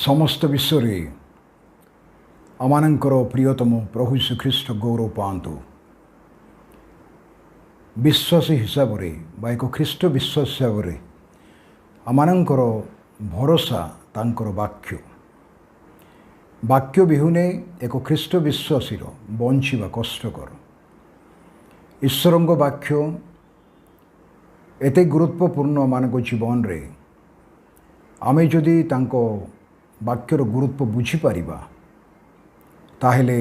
समस्त विश्व रे आमानंकर प्रियतम प्रभु यीशु ख्रीष्ट गौरव पातु। विश्वासी हिसाब रे बा एक ख्रीष्ट विश्वास हिसाब रे आमानंकर भरोसा तांकर वाक्य वाक्य विहुने एक ख्रीष्ट विश्वासी बंचिबा कष्टकर। ईश्वरंग वाक्य एते गुरुत्वपूर्ण मानक जीवन रे आमे जदि तांको वाक्यर गुरुत्व बुझी पारिबा ताहेले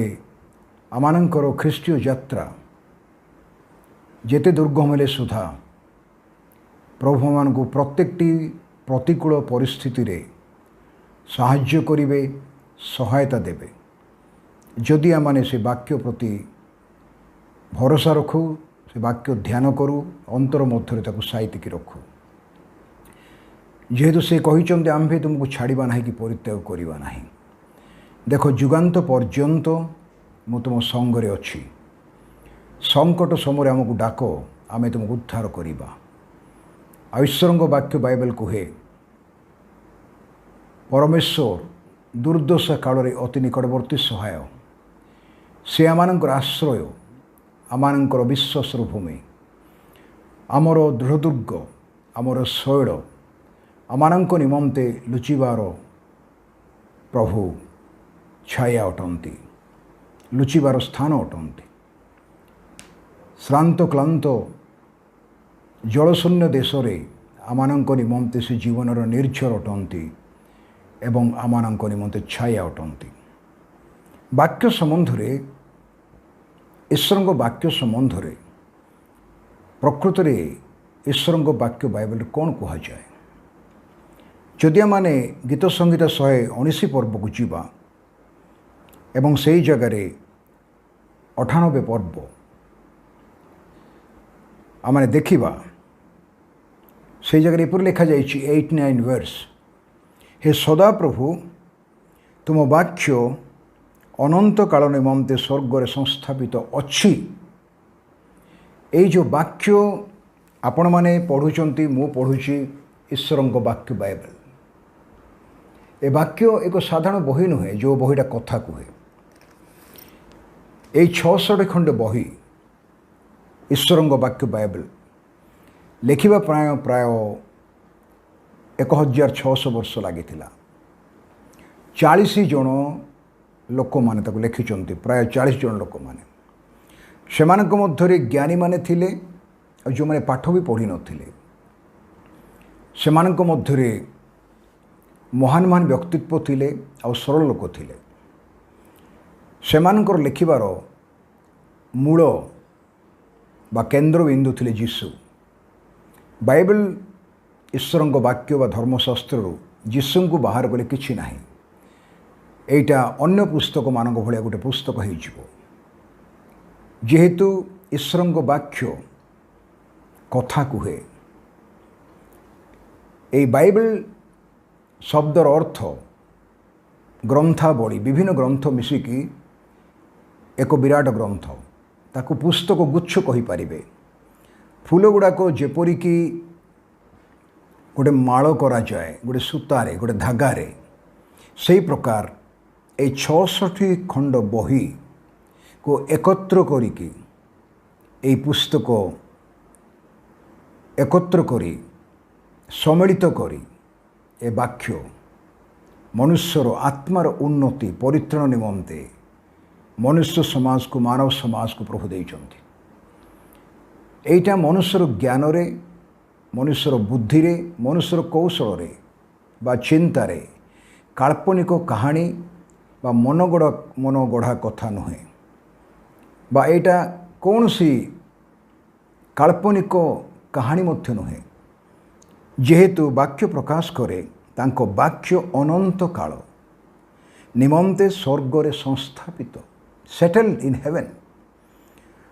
आमानंकर ख्रीष्टीय यात्रा जेते दुर्गम हेले सुधा प्रभु मानकु प्रत्येकटी प्रतिकूल परिस्थिति रे साहाय्य करिवे, सहायता देवे जदि आमाने से वाक्य प्रति भरोसा रखु, से वाक्य ध्यान करू, अंतर मध्य ताकू साइतिकी रखु। जेहेतु से कहिचंते आम्भे तुमको छाड़िबा नाही कि परित्याग करिबा नाही। देखो जुगांत पर्यंत मु तुम संगरे अछि। संकट समय आमको डाक, आमे तुमको उद्धार करिबा। ईश्वरंग वाक्य बाइबल कहे परमेश्वर दुर्दशा काल रे अति निकटवर्ती सहाय, से आमानंकर आश्रय, आमानंकर विश्वासर भूमि, आमर दृढ़दुर्ग, आमर शैल, आमानंक निमंते लुचिबार प्रभु छाया अटंती, लुचिबार स्थान अटंती। श्रांत क्लांत जलशून्य देश रे आमानंक निमंते से जीवनर निर्झर अटंती एवं आमानंक निमंते छाया अटंती। वाक्य संबंध रे ईश्वरंग वाक्य संबंध रे प्रकृत रे ईश्वरंग वाक्य बाइबल कौन कहा जाए? जदि आमाने गीत संगीत 119 पर्व को जीवा एवं से जगार 98 पर्व आमाने देखिबा, से जगह एपर लिखा जाइए 89 वर्ष। हे सदा प्रभु तुम वाक्य अनंत काल निमंते स्वर्ग रे संस्थापित अच्छी। ये जो वाक्य आपण माने पढ़ुचंती, मु पढ़ुची ईश्वरंग वाक्य बाइबल। ए वाक्य एक साधारण बही नुहे जो बहीटा कथा कहे। ये 600 खंड बही ईश्वरंग वाक्य बाइबल लिखिबा प्राय 1600 वर्ष लगी। 40 जन लोक माने ताको लिखिचंती, प्राय 40 जन लोक माने। सेमानक मध्यरे ज्ञानी माने थिले और जो माने पाठ भी पढ़ी नथिले। सेमानक मध्यरे महान महान व्यक्तित्व थिले और सरल लोक थिले। सेमानकर लिखिबार मूल बा केंद्र बिंदु थिले जीसु। बाइबल ईश्वरंग वाक्य बा धर्मशास्त्र जीसु को बाहर गले किछि नाही। एटा अन्य पुस्तक मानक भलिया गोटे पुस्तक होइजिवो। जेहेतु ईश्वरंग वाक्य कथा कहे, ए बाइबल शब्दर अर्थ ग्रंथावली विभिन्न ग्रंथ मिसिकी एक विराट ग्रंथ, ताकू पुस्तक गुच्छ कहि पारिबे। फूल गुड़ाक जेपरिकी गोटे माल करा जाए गोटे सूतारे गोटे धागारे, से प्रकार ए 66 खंड बही को एकत्र करिकी ए पुस्तक एकत्र करी सम्मिलित करी ए वाक्य मनुष्यर आत्मार उन्नति परित्राण निमंते मनुष्य समाज को मानव समाज को प्रभु देइचंती। एटा मनुष्यर ज्ञान रे, मनुष्यर बुद्धि रे, मनुष्यर कौशल रे बा चिंता रे काल्पनिक कहानी बा मनगढ़ा कथा नुहे, बा एटा कौन सी काल्पनिक कहानी मध्य नुहे। जेहेतु वाक्य प्रकाश करे तांको वाक्य अनंत काल निमंते स्वर्ग रे संस्थापित, सेटल्ड इन हेवन।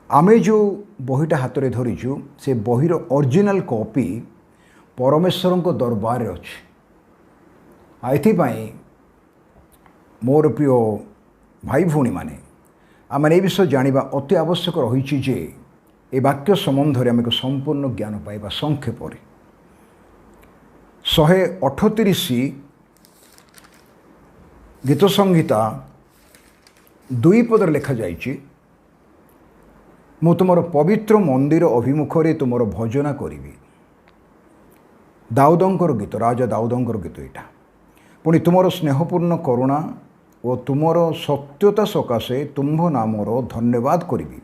आमे जो बहीटा हाथ में धरीचु से बहीर ओरिजिनल कॉपी परमेश्वर को दरबार रे अछि। एथिपाई मोर प्रिय भाई भौणी माने आमे ए विषय जानिबा अति आवश्यक रही जे ए वाक्य संबंध रे आमे एक संपूर्ण ज्ञान पाइबा। संक्षेप रे 138 गीत संहिता 2 पदर लिखा जाइछि, मु तुमर पवित्र मंदिर अभिमुखरे तुमर भजना करिबि। दाऊदंकर गीत, राजा दाऊदंकर गीत एटा। पुणी तुमर स्नेहपूर्ण करुणा और तुमर सत्यता सकाशे तुम्भ नामर धन्यवाद करिबि,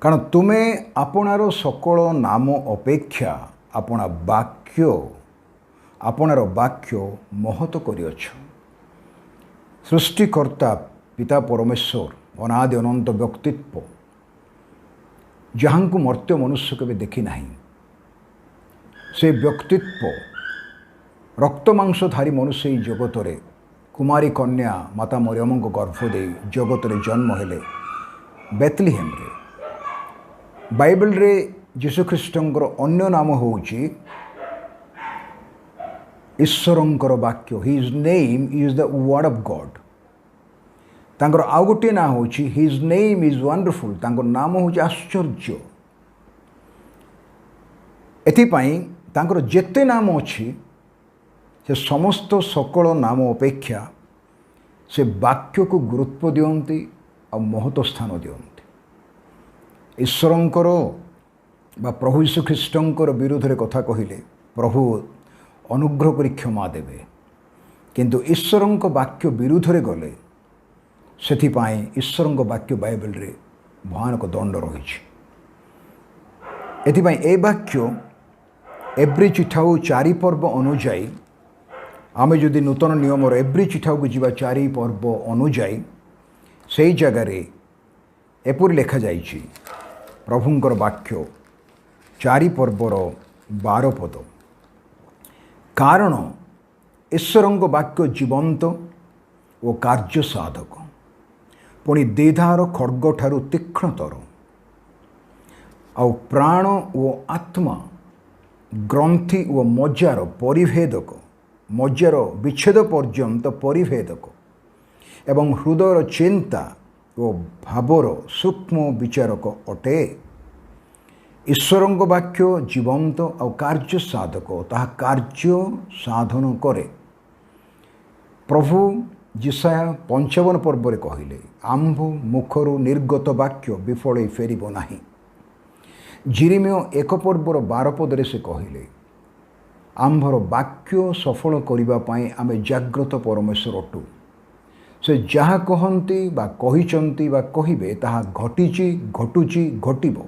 कारण तुमे आपणार सकल नाम अपेक्षा आपणार वाक्य महत करिअछ। सृष्टिकर्ता पिता परमेश्वर अनादि अनंत व्यक्तित्व, जहाँ को मर्त्य मनुष्य केबे देखि नाही, से व्यक्तित्व रक्त मांसधारी मनुष्य ही जगत रे कुमारी कन्या माता मरियम को गर्भ दे जगत रे जन्म हेले बेथलेहेम रे। बाइबल रे यीशु ख्रीष्टंकर अन्य नाम होउची ईश्वरंकर वाक्य। His name is the word of God. तांकर आउ गोटे ना होउची हिज नेम इज वंडरफुल। तांकर नाम होउची आश्चर्य। एथिपाई तांकर जेते नाम अछि से समस्त सकल नाम अपेक्षा से वाक्य को गुरुत्व दियंती और महत्व स्थान दियंती। ईश्वरंकर बा प्रभु यीशु ख्रीष्टंकर विरोध रे कथा कहिले प्रभु अनुग्रह करी क्षमा देवे, किंतु ईश्वरंक वाक्य विरुद्ध रे गले सेथिपाई ईश्वरंक वाक्य बाइबल रे भयानक दंड रही। एथिपाई ए वाक्य एव्री चिठाऊ 4 पर्व अनुजाई आमे जदि नूतन नियम एव्री चिठाऊ को जीवा 4 पर्व अनुजाई से जगार एपरि लेखा जाइछि प्रभुंकर वाक्य 4 पर्वर 12 पद। कारण ईश्वरंक वाक्य जीवंत और कार्य साधक, पुणी देधार खड्ग ठारू तीक्ष्णतर आउ प्राण और आत्मा ग्रंथि और मज्जार परिभेदक, मज्जार विच्छेद पर्यंत परिभेदक एवं हृदयर चिंता और भावर सूक्ष्म विचारक अटे। ईश्वरंक वाक्य जीवंत और कार्य साधक, ताहा कार्य साधन करे। प्रभु जिसाया 55 पर्व कहले आंभ मुखर निर्गत वाक्य विफल फेरिब नाही। जिरिमिय 1 पर्वर 12 पदरे से कहले आंभर वाक्य सफल करिबा पाई आमे जाग्रत परमेश्वर अटू। से जहाँ कहती बा कहिचंती बा कहिबे ताहा घटिची घटुची घटिबो।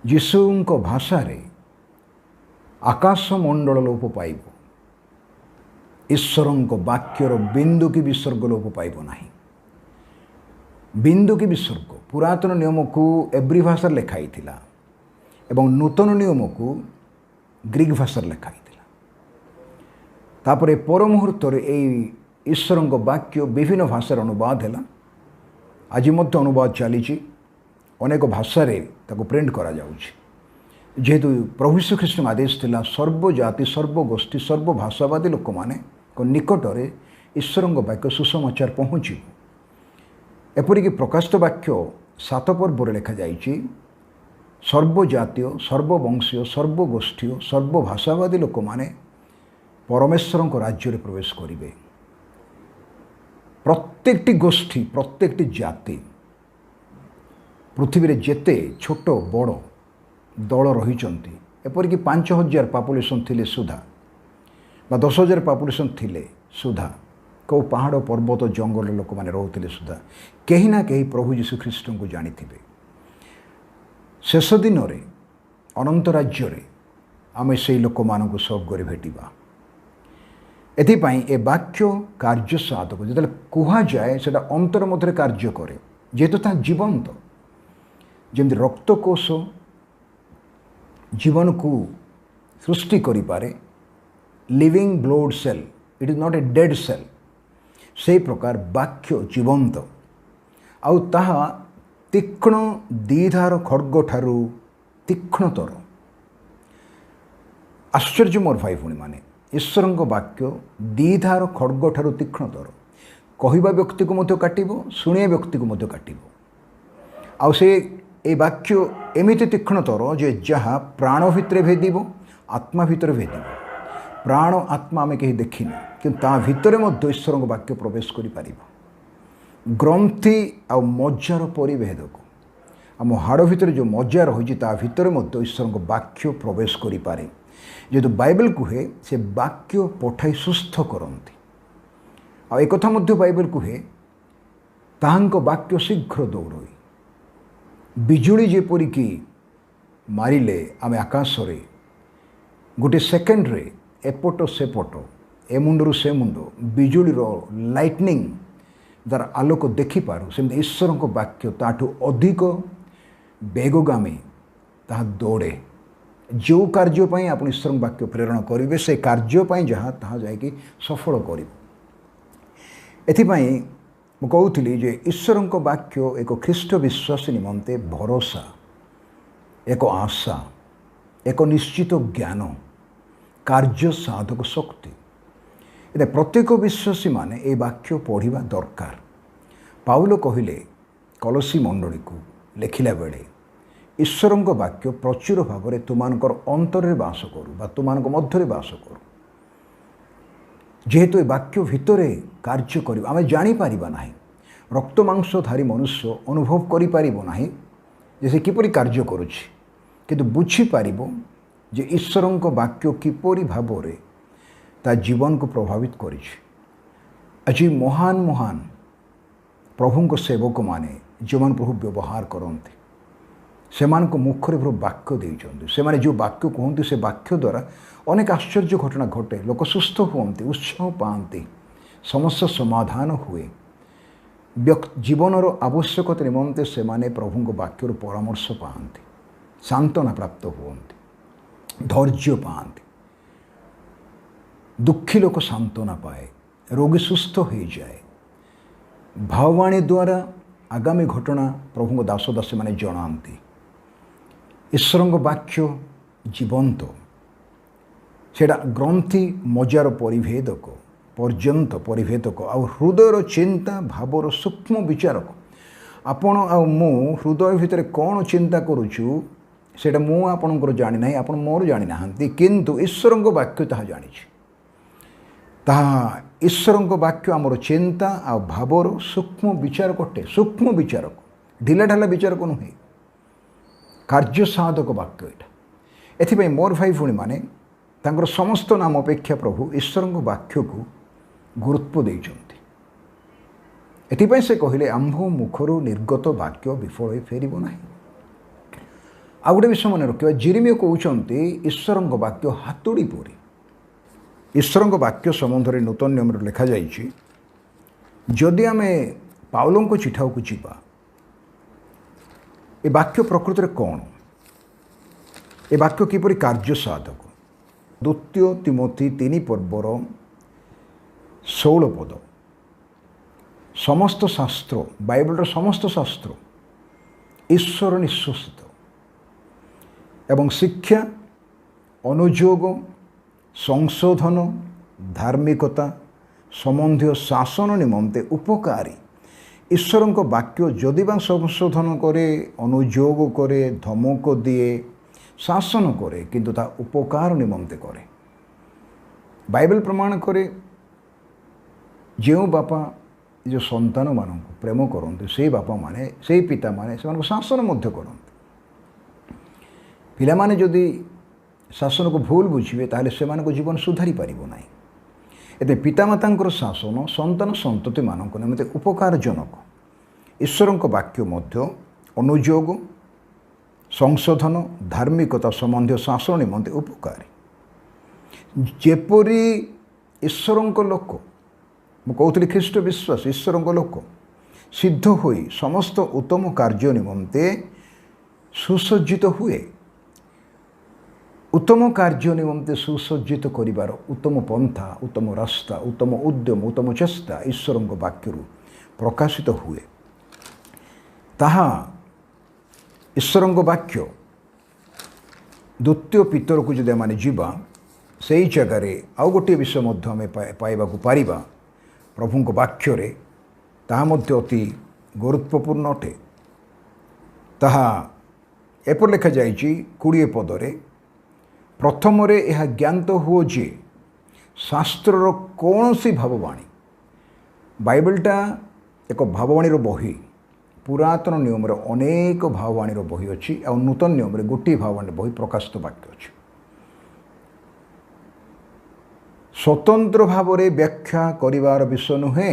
यीशुंक भाषा रे आकाश मंडल लोप पाइब, ईश्वरंक वाक्यर बिंदु की विसर्ग लोप पाइब नाही। बिंदु की विसर्ग पुरातन नियम को एब्री भाषा लेखाई थिला एवं नूतन नियम को ग्रीक भाषा लेखाई थिला। तापरे पर मुहूर्त ईश्वरंक वाक्य विभिन्न भाषार अनुवाद है। आज मध्य अनुवाद चली अनेक भाषा रे ताको प्रिंट करा जाउछि। जेहेतु प्रभु यीशु ख्रीष्ट आदेश थिला सर्वजाति सर्वगोष्ठी सर्वभाषावादी लोक माने को निकट रे ईश्वरंक वाक्य सुसमाचार पहुँची। एपरिक प्रकाशित वाक्य 7 पर्व लेखा जाइछि सर्वजातीय सर्ववंशीय सर्वगोष्ठी सर्वभाषावादी लोक माने परमेश्वरंक राज्य रे प्रवेश करिवे। प्रत्येकटी गोष्ठी प्रत्येकटी जाति पृथ्वी रे जेते छोट बड़ दल रहिचंती, एपरिक 5000 पॉपुलेशन थिले सुधा बा 10,000 पॉपुलेशन थिले सुधा कौ पहाड़ पर्वत जंगल लोक माने रहउथिले सुधा केही ना केही प्रभु यीशु ख्रीष्ट को जानिथिबे। शेष दिन रे अनंत राज्य रे आमे सेई लोक मानकु स्वर्ग रे भेटिबा। एथिपाई ए वाक्य कार्य साधक जो कुहा जाए से अंतर मध्य कार्य करे, जेहेतु ता जीवंत। जमी रक्तकोश जीवन को सृष्टि करि पारे, living blood cell, it is not a dead cell, से प्रकार वाक्य जीवंत आउ ताहा तीक्ष्ण दीधार खड्ग ठारू तीक्ष्णतर। आश्चर्य मोर भाई भूणी माने ईश्वरंक वाक्य दीधार खड्ग ठारू तीक्ष्णतर। कहवा व्यक्ति को मध्य काटिबो, शुणिया व्यक्ति को मध्य काटिबो। आउ से ए वाक्य एमिति तीक्ष्णतर जे जहाँ प्राण भितर भेदिबो आत्मा भितर भेदिबो। प्राण आत्मा आमे कहीं देखिना, କିନ୍ତୁ ତା ଭିତରେ ମଧ୍ୟ ଈଶ୍ୱରଙ୍କ ବାକ୍ୟ ପ୍ରବେଶ କରିପାରିବ। ଗ୍ରନ୍ଥି ଆଉ ମଜ୍ଜାର ପରିଭେଦକୁ, ଆମ ହାଡ଼ ଭିତରେ ଯେଉଁ ମଜ୍ଜା ରହିଛି ତା ଭିତରେ ମଧ୍ୟ ଈଶ୍ୱରଙ୍କ ବାକ୍ୟ ପ୍ରବେଶ କରିପାରେ। ଯେହେତୁ ବାଇବେଲ କୁହେ ସେ ବାକ୍ୟ ପଠାଇ ସୁସ୍ଥ କରନ୍ତି। ଆଉ ଏକଥା ମଧ୍ୟ ବାଇବେଲ କୁହେ ତାହାଙ୍କ ବାକ୍ୟ ଶୀଘ୍ର ଦୌଡ଼ଇ। ବିଜୁଳି ଯେପରିକି ମାରିଲେ ଆମେ ଆକାଶରେ ଗୋଟିଏ ସେକେଣ୍ଡରେ ଏପଟ ସେପଟ, ଏ ମୁଣ୍ଡରୁ ସେ ମୁଣ୍ଡ ବିଜୁଳିର ଲାଇଟନିଂ ଦ୍ୱାରା ଆଲୋକ ଦେଖିପାରୁ, ସେମିତି ଈଶ୍ୱରଙ୍କ ବାକ୍ୟ ତାଠୁ ଅଧିକ ବେଗଗାମୀ, ତାହା ଦୌଡ଼େ। ଯେଉଁ କାର୍ଯ୍ୟ ପାଇଁ ଆପଣ ଈଶ୍ୱରଙ୍କ ବାକ୍ୟ ପ୍ରେରଣ କରିବେ ସେ କାର୍ଯ୍ୟ ପାଇଁ ଯାହା ତାହା ଯାଇକି ସଫଳ କରିବ। ଏଥିପାଇଁ ମୁଁ କହୁଥିଲି ଯେ ଈଶ୍ୱରଙ୍କ ବାକ୍ୟ ଏକ ଖ୍ରୀଷ୍ଟ ବିଶ୍ୱାସୀ ନିମନ୍ତେ ଭରସା, ଏକ ଆଶା, ଏକ ନିଶ୍ଚିତ ଜ୍ଞାନ, କାର୍ଯ୍ୟ ସାଧକ ଶକ୍ତି। ଏତେ ପ୍ରତ୍ୟେକ ବିଶ୍ୱାସୀମାନେ ଏ ବାକ୍ୟ ପଢ଼ିବା ଦରକାର। ପାଉଲ କହିଲେ କଲସି ମଣ୍ଡଳୀକୁ ଲେଖିଲା ବେଳେ ଈଶ୍ୱରଙ୍କ ବାକ୍ୟ ପ୍ରଚୁର ଭାବରେ ତୁମମାନଙ୍କର ଅନ୍ତରରେ ବାସ କରୁ ବା ତୁମମାନଙ୍କ ମଧ୍ୟରେ ବାସ କରୁ। ଯେହେତୁ ଏ ବାକ୍ୟ ଭିତରେ କାର୍ଯ୍ୟ କରିବ, ଆମେ ଜାଣିପାରିବା ନାହିଁ, ରକ୍ତ ମାଂସଧାରୀ ମନୁଷ୍ୟ ଅନୁଭବ କରିପାରିବ ନାହିଁ ଯେ ସେ କିପରି କାର୍ଯ୍ୟ କରୁଛି, କିନ୍ତୁ ବୁଝିପାରିବ ଯେ ଈଶ୍ୱରଙ୍କ ବାକ୍ୟ କିପରି ଭାବରେ ତା ଜୀବନକୁ ପ୍ରଭାବିତ କରିଛି। ଆଜି ମହାନ ମହାନ ପ୍ରଭୁଙ୍କ ସେବକମାନେ ଯେଉଁମାନେ ପ୍ରଭୁ ବ୍ୟବହାର କରନ୍ତି, ସେମାନଙ୍କ ମୁଖରେ ପ୍ରଭୁ ବାକ୍ୟ ଦେଇଛନ୍ତି। ସେମାନେ ଯେଉଁ ବାକ୍ୟ କୁହନ୍ତି ସେ ବାକ୍ୟ ଦ୍ୱାରା ଅନେକ ଆଶ୍ଚର୍ଯ୍ୟ ଘଟଣା ଘଟେ, ଲୋକ ସୁସ୍ଥ ହୁଅନ୍ତି, ଉତ୍ସାହ ପାଆନ୍ତି, ସମସ୍ୟା ସମାଧାନ ହୁଏ। ଜୀବନର ଆବଶ୍ୟକତା ନିମନ୍ତେ ସେମାନେ ପ୍ରଭୁଙ୍କ ବାକ୍ୟରୁ ପରାମର୍ଶ ପାଆନ୍ତି, ସାନ୍ତ୍ୱନା ପ୍ରାପ୍ତ ହୁଅନ୍ତି, ଧୈର୍ଯ୍ୟ ପାଆନ୍ତି। ଦୁଃଖୀ ଲୋକ ସାନ୍ତ୍ୱନା ପାଏ, ରୋଗୀ ସୁସ୍ଥ ହୋଇଯାଏ। ଭାବବାଣୀ ଦ୍ୱାରା ଆଗାମୀ ଘଟଣା ପ୍ରଭୁଙ୍କ ଦାସଦାସୀମାନେ ଜଣାନ୍ତି। ଈଶ୍ୱରଙ୍କ ବାକ୍ୟ ଜୀବନ୍ତ, ସେଇଟା ଗ୍ରନ୍ଥି ମଜ୍ଜାର ପରିଭେଦକ ପର୍ଯ୍ୟନ୍ତ ପରିଭେଦକ ଆଉ ହୃଦୟର ଚିନ୍ତା ଭାବର ସୂକ୍ଷ୍ମ ବିଚାରକ। ଆପଣ ଆଉ ମୁଁ ହୃଦୟ ଭିତରେ କ'ଣ ଚିନ୍ତା କରୁଛୁ ସେଇଟା ମୁଁ ଆପଣଙ୍କର ଜାଣିନାହିଁ, ଆପଣ ମୋର ଜାଣିନାହାନ୍ତି, କିନ୍ତୁ ଈଶ୍ୱରଙ୍କ ବାକ୍ୟ ତାହା ଜାଣିଛି। ତାହା ଈଶ୍ୱରଙ୍କ ବାକ୍ୟ ଆମର ଚିନ୍ତା ଆଉ ଭାବର ସୂକ୍ଷ୍ମ ବିଚାରକ ଅଟେ। ସୂକ୍ଷ୍ମ ବିଚାରକ, ଢିଲା ଢାଲା ବିଚାରକ ନୁହେଁ, କାର୍ଯ୍ୟ ସାଧକ ବାକ୍ୟ ଏଇଟା। ଏଥିପାଇଁ ମୋର ଭାଇ ଭଉଣୀମାନେ ତାଙ୍କର ସମସ୍ତ ନାମ ଅପେକ୍ଷା ପ୍ରଭୁ ଈଶ୍ୱରଙ୍କ ବାକ୍ୟକୁ ଗୁରୁତ୍ୱ ଦେଇଛନ୍ତି। ଏଥିପାଇଁ ସେ କହିଲେ ଆମ୍ଭ ମୁଖରୁ ନିର୍ଗତ ବାକ୍ୟ ବିଫଳ ହୋଇ ଫେରିବ ନାହିଁ। ଆଉ ଗୋଟେ ବିଷୟ ମନେ ରଖିବା, ଯେରେମିୟା କହୁଛନ୍ତି ଈଶ୍ୱରଙ୍କ ବାକ୍ୟ ହାତୁଡ଼ି ପରି। ଈଶ୍ୱରଙ୍କ ବାକ୍ୟ ସମ୍ବନ୍ଧରେ ନୂତନ ନିୟମରେ ଲେଖାଯାଇଛି, ଯଦି ଆମେ ପାଉଲଙ୍କ ଚିଠାକୁ ଯିବା, ଏ ବାକ୍ୟ ପ୍ରକୃତରେ କ'ଣ, ଏ ବାକ୍ୟ କିପରି କାର୍ଯ୍ୟ ସାଧକ। ଦ୍ୱିତୀୟ ତିମୋଥୀ 3 ପର୍ବର 16 ପଦ, ସମସ୍ତ ଶାସ୍ତ୍ର, ବାଇବେଲର ସମସ୍ତ ଶାସ୍ତ୍ର ଈଶ୍ୱର ନିଶ୍ୱାସିତ ଏବଂ ଶିକ୍ଷା, ଅନୁଯୋଗ, ସଂଶୋଧନ, ଧାର୍ମିକତା ସମ୍ବନ୍ଧୀୟ ଶାସନ ନିମନ୍ତେ ଉପକାରୀ। ଈଶ୍ୱରଙ୍କ ବାକ୍ୟ ଯଦି ବା ସଂଶୋଧନ କରେ, ଅନୁଯୋଗ କରେ, ଧମକ ଦିଏ, ଶାସନ କରେ, କିନ୍ତୁ ତା ଉପକାର ନିମନ୍ତେ କରେ। ବାଇବେଲ ପ୍ରମାଣ କରେ ଯେଉଁ ବାପା ଯେଉଁ ସନ୍ତାନମାନଙ୍କୁ ପ୍ରେମ କରନ୍ତି ସେଇ ବାପାମାନେ, ସେଇ ପିତାମାନେ ସେମାନଙ୍କୁ ଶାସନ ମଧ୍ୟ କରନ୍ତି। ପିଲାମାନେ ଯଦି ଶାସନକୁ ଭୁଲ ବୁଝିବେ ତାହେଲେ ସେମାନଙ୍କ ଜୀବନ ସୁଧାରି ପାରିବ ନାହିଁ। ଏତେ ପିତାମାତାଙ୍କର ଶାସନ ସନ୍ତାନ ସନ୍ତତିମାନଙ୍କ ନିମନ୍ତେ ଉପକାରଜନକ। ଈଶ୍ୱରଙ୍କ ବାକ୍ୟ ମଧ୍ୟ ଅନୁଯୋଗ, ସଂଶୋଧନ, ଧାର୍ମିକତା ସମ୍ବନ୍ଧୀୟ ଶାସନ ନିମନ୍ତେ ଉପକାରୀ। ଯେପରି ଈଶ୍ୱରଙ୍କ ଲୋକ, ମୁଁ କହୁଥିଲି ଖ୍ରୀଷ୍ଟ ବିଶ୍ୱାସ, ଈଶ୍ୱରଙ୍କ ଲୋକ ସିଦ୍ଧ ହୋଇ ସମସ୍ତ ଉତ୍ତମ କାର୍ଯ୍ୟ ନିମନ୍ତେ ସୁସଜ୍ଜିତ ହୁଏ। ଉତ୍ତମ କାର୍ଯ୍ୟ ନିମନ୍ତେ ସୁସଜ୍ଜିତ କରିବାର ଉତ୍ତମ ପନ୍ଥା, ଉତ୍ତମ ରାସ୍ତା, ଉତ୍ତମ ଉଦ୍ୟମ, ଉତ୍ତମ ଚେଷ୍ଟା ଈଶ୍ୱରଙ୍କ ବାକ୍ୟରୁ ପ୍ରକାଶିତ ହୁଏ। ତାହା ଈଶ୍ୱରଙ୍କ ବାକ୍ୟ ଦ୍ୱିତୀୟ ପିତରକୁ ଯଦି ଆମେ ଯିବା, ସେଇ ଜାଗାରେ ଆଉ ଗୋଟିଏ ବିଷୟ ମଧ୍ୟ ଆମେ ପାଇବାକୁ ପାରିବା ପ୍ରଭୁଙ୍କ ବାକ୍ୟରେ, ତାହା ମଧ୍ୟ ଅତି ଗୁରୁତ୍ୱପୂର୍ଣ୍ଣ ଅଟେ। ତାହା ଏପରି ଲେଖାଯାଇଛି 20 ପଦରେ, ପ୍ରଥମରେ ଏହା ଜ୍ଞାତ ହୁଅ ଯେ शास्त्रर कौन सी भाववाणी बाइबलटा एक भाववाणी बही पुरातन नियम अनेक भाववाणी बही अच्छी आ नूतन नियम गोटे भाववाणी बही प्रकाशित वाक्य अच्छी स्वतंत्र भाव में व्याख्या करिवार विषय नुहे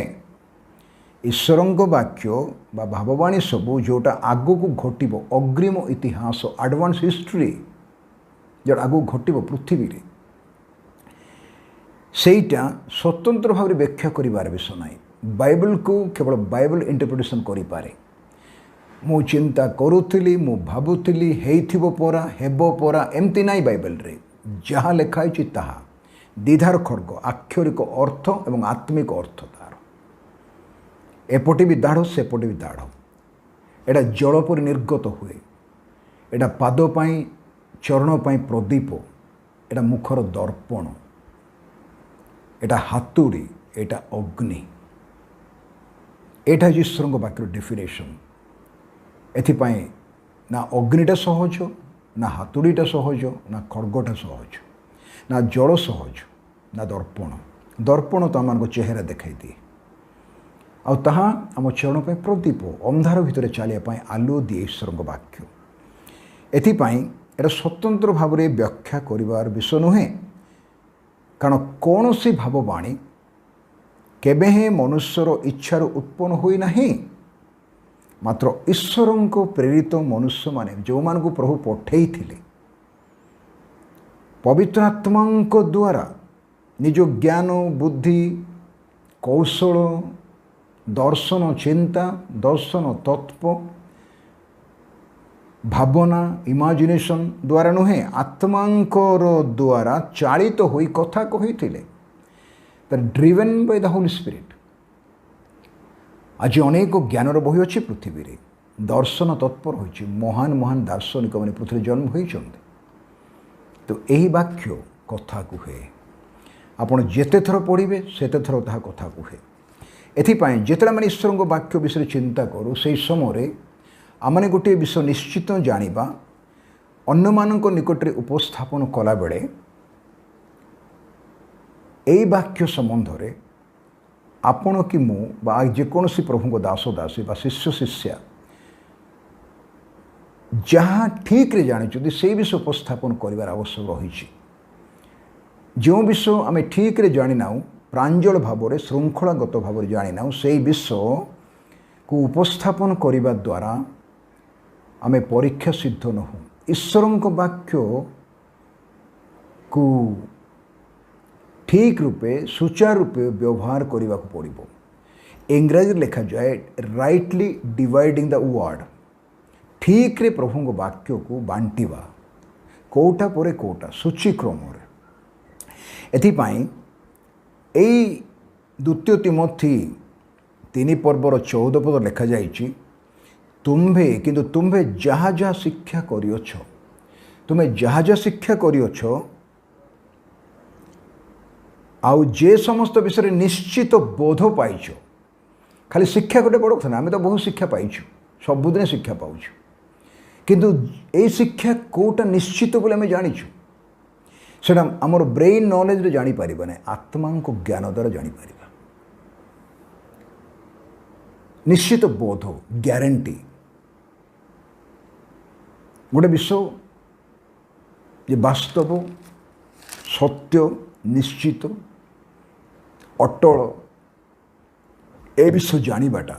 ईश्वर वाक्य बा भाववाणी सबू जोटा आगु को घटब अग्रिम इतिहास एडवांस हिस्ट्री जो आगु घटब पृथ्वी रे सेटा स्वतंत्र भाव में व्याख्या करिवार विषय ना बाइबल को केवल बाइबल इंटरप्रिटेशन करिपारे मु चिंता करुली मु भावुली हेइथिबो परा हेबो परा एमती नाई बाइबल रे जहाँ लिखाई ताहा द्विधार खड्ग आक्षरिक अर्थ एवं आत्मिक अर्थ तार एपटे भी दाढ़ सेपटे भी दाढ़ एटा जल पर निर्गत हुए एटा पाद पाई चरण पाई प्रदीप एटा मुखर दर्पण एटा हातुड़ी एटा अग्नि एटा ईश्वर वाक्य डेफिनेशन एथिपाई ना अग्निटा सहज ना हातुड़ीटा सहज ना खड्गटा सहज ना जल सहज ना दर्पण दर्पण तो आम चेहरा देखाई दिए आउ ताहा आम चरण पे प्रदीप अंधार भितर चलिया आलुओ दिए ईश्वर वाक्य एथिपाई एटा स्वतंत्र भाव में व्याख्या करिवार विषय नुहे कारण कौन सी भाववाणी केबे हे मनुष्यर इच्छार उत्पन्न होई नाही मात्र ईश्वर को प्रेरित मनुष्य माने जो मान को प्रभु पठेई थिले पवित्र आत्मा द्वारा निज ज्ञान बुद्धि कौशल दर्शन चिंता दर्शन तत्व भावना इमाजिनेशन द्वारा नुहे आत्मांकर द्वारा चालित तो होई कथा कही driven by the Holi spirit आज अनेक ज्ञानर बही अच्छी पृथ्वी रे दर्शन तत्पर होइछि महान महान दार्शनिक मैंने पृथ्वी जन्म होइछन्ति तो यही वाक्य कथा कहे आपण जेते थर पढ़े सेते थर ता कथा कहे एथिपाई जेतला माने ईश्वर वाक्य विषय चिंता करूँ से समय आमने गोटे विषय निश्चित जानिबा अन्य मानक निकट में उपस्थापन कला बेले यही वाक्य संबंध रे आपण कि मु बा जेकोसी प्रभु दास दासी बा शिष्य शिष्या जहाँ ठीक रे जानी से विषय उपस्थापन कर आवश्यक रही जो विषय आम ठीक रे जानी ना प्रांजल भाव में श्रृंखलागत भाव में जानी ना से विषय को उपस्थापन करने द्वारा आम परीक्षा सिद्ध नहु ईश्वर वाक्य को ठीक रूपे सुचारू रूपे व्यवहार करने को पड़ो इंग्राजी लिखा जाए राइटली डिवाइडिंग द वर्ड ठीक रे प्रभु वाक्य को बांटिवा कोटा परे कोटा सूचीक्रम एथिपाई एई द्वितीय तिमोथी 3 पर्वर 14 पद लिखा जाइछि तुम्भे किंतु तुम्भे जहाँ जहाँ शिक्षा करियछ तुम्हें जहाँ जहाँ शिक्षा करियछ आउ जे समस्त विषय निश्चित बोध पाइछ खाली शिक्षा गोटे बड़ कथा आम तो बहुत शिक्षा पाइछु सबुदिन शिक्षा पाउछु किंतु ए शिक्षा कोटा निश्चित बोले आम जानिछु सेटा आमर ब्रेन नॉलेज रे जानी परिबा नै आत्मा को ज्ञान द्वारा जानी परिबा निश्चित बोध ग्यारंटी गोटे विषय जे वास्तव सत्य निश्चित अटल ए विषय जानिबाटा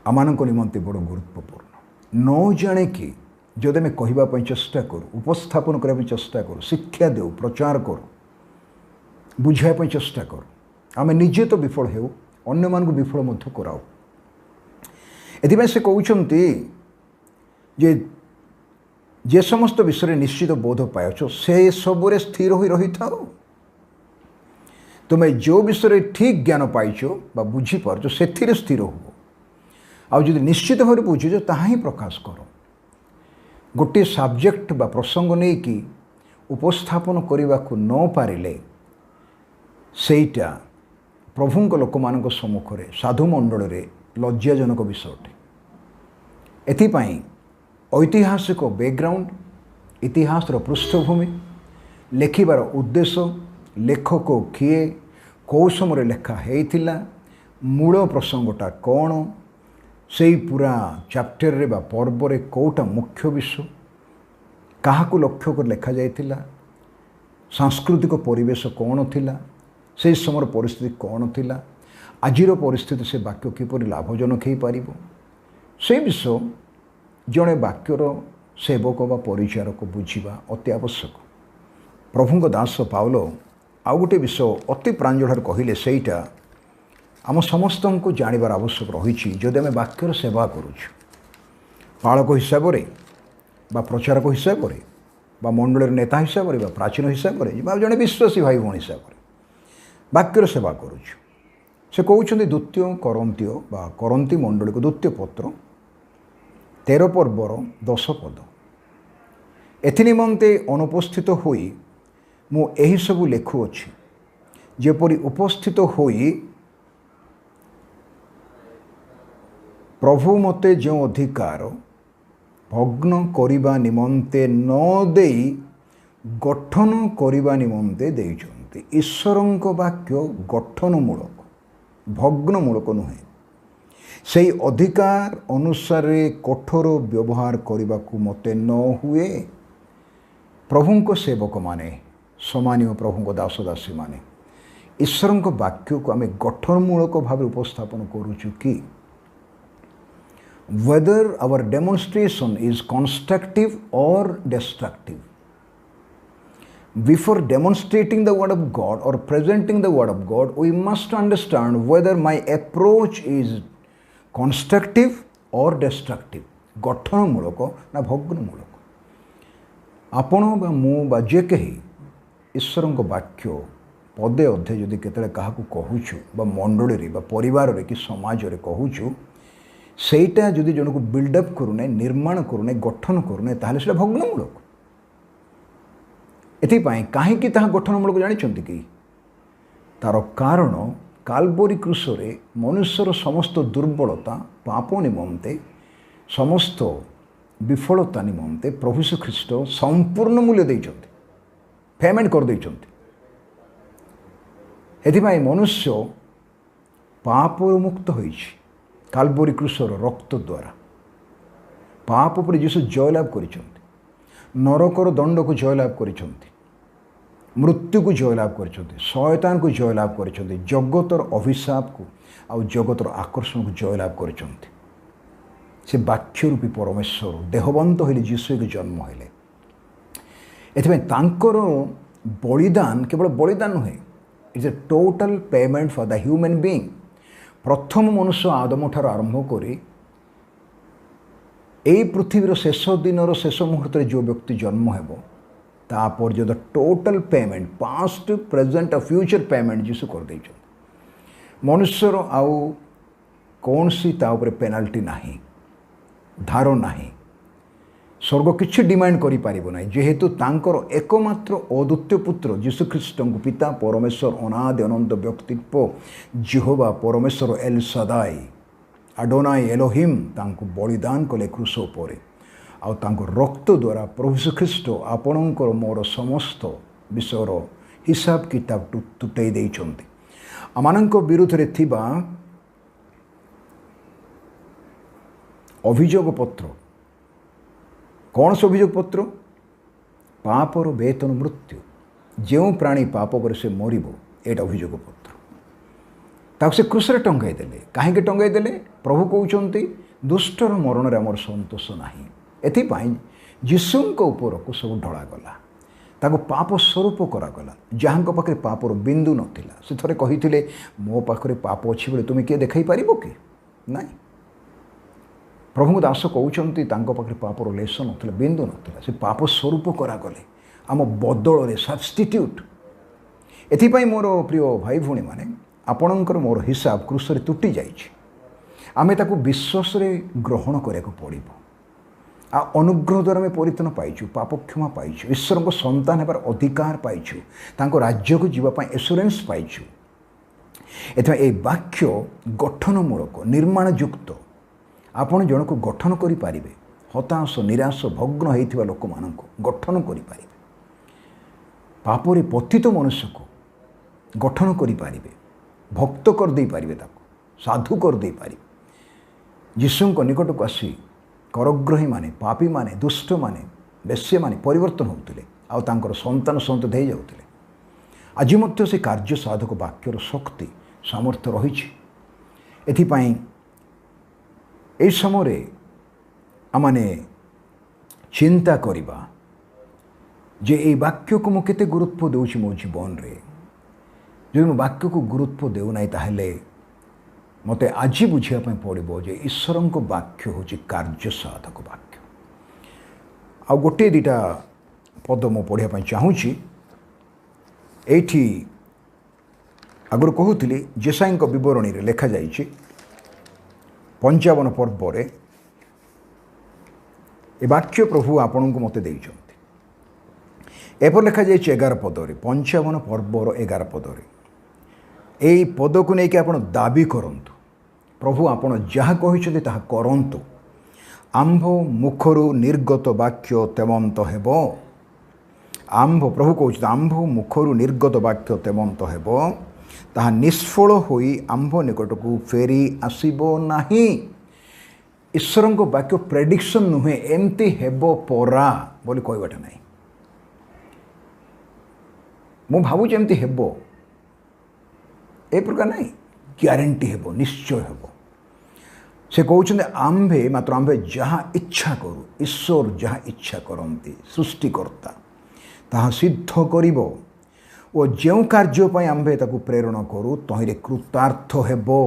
आमानक निमंते बड़ गुरुत्वपूर्ण न जाने कि जदि आम कहवाई चेष्टा करूँ उपस्थापन करने चेष्टा करूँ शिक्षा देव प्रचार करूँ बुझाई चेष्टा करूँ आम निजे तो विफल हो अन्य मान विफल मध्य कराऊ एथिपाई से कहते जे जे समस्त विषय निश्चित बोध पायछ से सबुरे स्थिर हो रही था तुम्हें जो विषय ठीक ज्ञान पाइछ बा बुझीपार से स्थिर हो आउ जदि निश्चित भाव बुझुच ताहा ही प्रकाश कर गोटे सब्जेक्ट बा प्रसंग नहीं कि उपस्थापन करने को न पारिले सेटा प्रभुंक लोक मान सम्मुख में साधुमंडल में लज्जाजनक विषय अटे एथिपाई ऐतिहासिक बैकग्राउंड इतिहास पृष्ठभूमि लेखिबार उद्देश्य लेखक किए, कौ समय लेखा होता, मूल प्रसंगटा कौन, से पूरा चैप्टर रे बा पर्व रे कौटा मुख्य विषय, क्या लक्ष्य कर लेखा जाइथिला, सांस्कृतिक परिवेश कौन थिला, से समय परिस्थिति कौन थिला, आजिर परिस्थिति से वाक्य किपर लाभजनक हो पार, से विषय जड़े वाक्यर सेवक बा परिचारक बुझा अति आवश्यक। प्रभु दास पाउल आउ गोटे विषय अति प्रांजल कहले सेटा आम समस्त को जानवर आवश्यक रही। जदि आम वाक्यर सेवा करुछु पालक हिसाब से बा प्रचारक हिसाब से बा मंडल नेता हिसाब से बा प्राचीन हिसाब से जड़े विश्वासी भाई भाई हिसाब से वाक्यर सेवा करुछु। से कहते द्वितीय करंतीय बा करंती मंडल को द्वितीय पत्र 13 पर्वर 10 पद, एथि निमंते अनुपस्थित होई मु एही सबु लेखुअछि, जेपरि उपस्थित होई प्रभु मते जो अधिकार भग्न करिबा निमंते न देई गठन करिबा निमंते देइछन्ति। ईश्वरंक वाक्य गठनमूलक, भग्नमूलक नुहे। से अधिकार अनुसार कठोर व्यवहार करने को मते न हुए। प्रभु को सेवक माने सम्मानीय प्रभु को दास दासी माने ईश्वर वाक्य को आम गठनमूलक भाव उपस्थापन करुचु कि whether our demonstration is constructive or destructive. Before demonstrating the word of God or presenting the word of God, we must understand whether my approach is constructive or destructive, गठनमूलक ना भग्नमूलक। आपण बा मु बा जे कही ईश्वर वाक्य पदे अधे जदि केतले काहाकू कहूछु बा मंडली रे बा परिवार रे कि समाज रे कहूछु, सेटा जदि जन को बिल्डअप करूने, निर्माण करूने, गठन करूने, ताहले सेटा भग्नमूलक। एथिपाई काहेकि ताहा गठनमूलक जानिछन्ति कि तार कारण काल्वरी क्रूसरे मनुष्यर समस्त दुर्बलता पाप निमंते समस्त विफलता निमंते प्रभु यीशु ख्रीष्ट संपूर्ण मूल्य देइछन्ति, पेमेंट कर देइछन्ति। एथिपाई मनुष्य पाप मुक्त होइछि काल्वरी क्रूसर रक्त द्वारा। पाप पर यीशु जयलाभ करिछन्ति, नरकर दंड को जयलाभ करिछन्ति, मृत्यु को जयलाभ करिछन्ति, शयतान को जयलाभ करिछन्ति, जगतर अभिशाप को आउ जगतर आकर्षण को जयलाभ करिछन्ति। से वाक्य रूपी परमेश्वर देहवंत होइले यीशु के जन्म होइले। एथिबे तांकर बलिदान केवल बलिदान नुहे, it's a total payment for the human being. प्रथम मनुष्य आदम ठार आरंभ करी एई पृथ्वीर शेष दिनर शेष मुहूर्त जो व्यक्ति जन्म हेबो ता पर्यंत टोटल पेमेंट पास्ट प्रेजेंट और फ्यूचर पेमेंट जीसु कर देइछन्ति। मनुष्यर आउ कौन सी ता ऊपर पेनाल्टी नाही, धार नाही, स्वर्ग किछि डिमांड करि पारिबो नाही, जेहेतु तांकर एकमात्र अद्वितीय पुत्र यीशु ख्रीष्ट को पिता परमेश्वर अनादि अनंत व्यक्तित्व यहोवा परमेश्वर एल सदाई आडोनाई एलोहिम तांको बलिदान कले क्रूस उपर आउ तांको रक्त द्वारा प्रभु यीशु ख्रीष्ट आपणकर मोर समस्त विषयर हिसाब किताब तुटई देइछन्ति। आमानंक विरुद्ध रे थिबा अभियोग पत्र कौन से अभियोग पत्र? पापर वेतन मृत्यु, जो प्राणी पाप करे से मरिबो एटा अभियोग पत्र। ताक से क्रूसरे टंगाई देले। काहेकि टंगाई देले? प्रभु कहउचंती दुष्टर मरण रे हमर संतोष नाही। एथिपाई यीशुଙ୍କ उपरको सब ढला गला, ताको पाप स्वरूप करागला। जहाँଙ୍କ पाखरे पापर बिंदु नथिला से थरे कहिथिले मो पाखरे पाप अछि बोले तुमे के देखाई पारिबो कि नाही। प्रभु दास कहउचंती तांको पाखरे पापर लेस नथिला, बिंदु नथिला, से पाप स्वरूप करागले आम बदल रे सब्स्टिट्यूट। एथिपाई मोर प्रिय भाई भौणी माने आपणकर मोर हिसाब क्रूसरे तुटी जाइछि। आमे ताको विश्वास रे ग्रहण करैको पड़िबो। आ अनुग्रह द्वारा आम परित्राण पाइछु, पाप क्षमा पाइछु, ईश्वर को संतान हेबार अधिकार पाइछु, तांको राज्य को जीवापाई एश्योरेंस पाइछु। एथि ए वाक्य गठनमूलक निर्माणयुक्त। आपण जन को गठन करि पारिबे, हताश निराश भग्न होइथिबा लोक मानक गठन करि पारिबे। पापरे पतित मनुष्य को गठन करें भक्त करदे साधु करदे यीशु निकट को आसी करग्रही माने पापी माने दुष्ट माने बेश्य माने परिवर्तन होते आर संतान संतत हो जाते आज मध्य से कार्य साधक वाक्यर शक्ति सामर्थ्य रही एथिपाई ए समय आमने चिंता करवा जे ये वाक्य को मुझे गुरुत्व दूसरी मो जीवन रे जो मो वाक्य को गुरुत्व देना ताहले मत आज बुझापी पड़ो जे ईश्वर वाक्य हूँ कार्य साधक वाक्य आ गोटे दीटा पद मु पढ़ापी चाहूँगी एठी आगुरी कहूली जेसाई बरणी रे लेखा जाइए 55 पर्व रे ए वाक्य प्रभु आपण को मत देइछन्ति एपर लेखा जाइए 11 पदरे 55 पर्वर 11 पदरे यही पद को लेकिन आपण दाबी करंतु प्रभु आपण जहाँ कहिछन्ति ताहा करंतु आंभ मुखरु निर्गत वाक्य तेमंत हेब आंभ प्रभु कहते आंभ मुखरु निर्गत वाक्य तेमंत हेब ताहा निष्फल होई आंभ निकट को फेरी आसीबो नाही ईश्वर वाक्य प्रेडिक्शन नुहे एमती हेब परा बोली कहबाटा नहीं मु भावुच एमती हेब ए प्रकार नहीं ग्यारंटी हेब निश्चय हेब से कहते आंभे मात्र आंभे जहाँ इच्छा करू ईश्वर जहाँ इच्छा करती सृष्टिकर्ता ताहा सिद्ध करिबो ओ जो कार्य आंभे ताकू प्रेरण करू तहिरे कृतार्थ हेबो